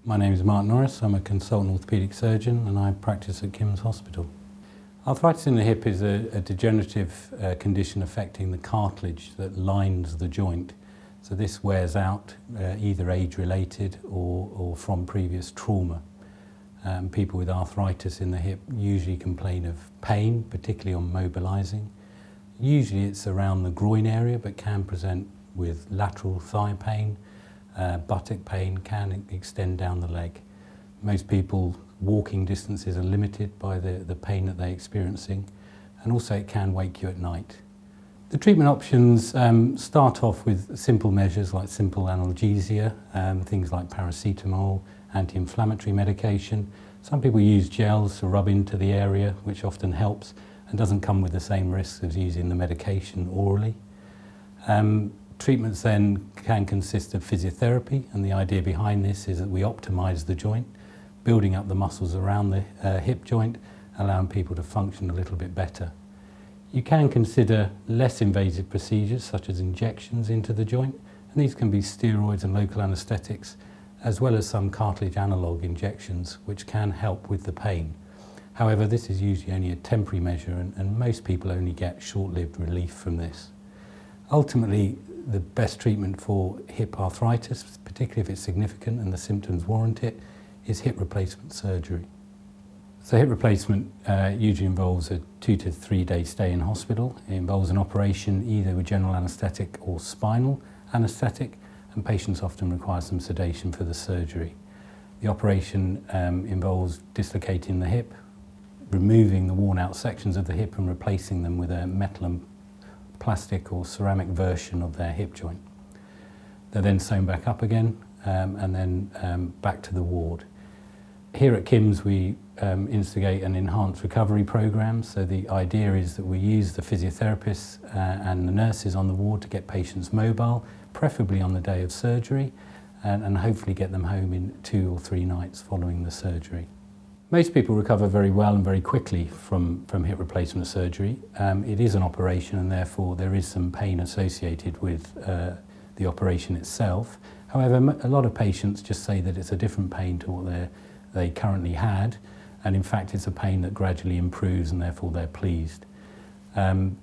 My name is Mark Norris. I'm a consultant orthopaedic surgeon and I practice at Kim's Hospital. Arthritis in the hip is a degenerative condition affecting the cartilage that lines the joint. So this wears out either age-related or from previous trauma. People with arthritis in the hip usually complain of pain, particularly on mobilising. Usually it's around the groin area, but can present with lateral thigh pain. Buttock pain can extend down the leg. Most people walking distances are limited by the pain that they're experiencing, and also it can wake you at night. The treatment options start off with simple measures like simple analgesia, things like paracetamol, anti-inflammatory medication. Some people use gels to rub into the area, which often helps and doesn't come with the same risks as using the medication orally. Treatments then can consist of physiotherapy, and the idea behind this is that we optimise the joint, building up the muscles around the hip joint, allowing people to function a little bit better. You can consider less invasive procedures such as injections into the joint, and these can be steroids and local anaesthetics, as well as some cartilage analogue injections which can help with the pain. However, this is usually only a temporary measure and most people only get short-lived relief from this. Ultimately, the best treatment for hip arthritis, particularly if it's significant and the symptoms warrant it, is hip replacement surgery. So hip replacement usually involves a 2 to 3 day stay in hospital. It involves an operation either with general anaesthetic or spinal anaesthetic, and patients often require some sedation for the surgery. The operation involves dislocating the hip, removing the worn out sections of the hip and replacing them with a metal and plastic or ceramic version of their hip joint. They're then sewn back up again and then back to the ward. Here at Kim's we instigate an enhanced recovery program, so the idea is that we use the physiotherapists and the nurses on the ward to get patients mobile, preferably on the day of surgery, and hopefully get them home in 2 or 3 nights following the surgery. Most people recover very well and very quickly from hip replacement surgery. It is an operation and therefore there is some pain associated with the operation itself. However, a lot of patients just say that it's a different pain to what they currently had, and in fact it's a pain that gradually improves and therefore they're pleased. From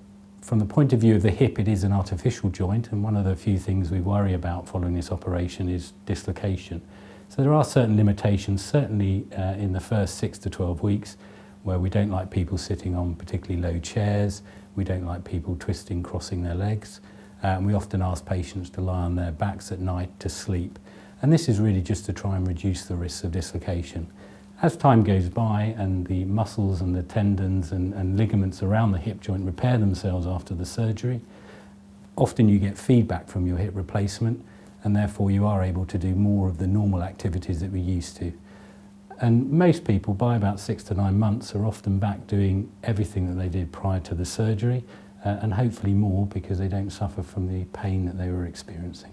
the point of view of the hip, it is an artificial joint, and one of the few things we worry about following this operation is dislocation. So there are certain limitations, certainly in the first 6 to 12 weeks, where we don't like people sitting on particularly low chairs, we don't like people twisting, crossing their legs, and we often ask patients to lie on their backs at night to sleep. And this is really just to try and reduce the risks of dislocation. As time goes by and the muscles and the tendons and ligaments around the hip joint repair themselves after the surgery, often you get feedback from your hip replacement, and therefore you are able to do more of the normal activities that we used to. And most people, by about 6 to 9 months, are often back doing everything that they did prior to the surgery, and hopefully more because they don't suffer from the pain that they were experiencing.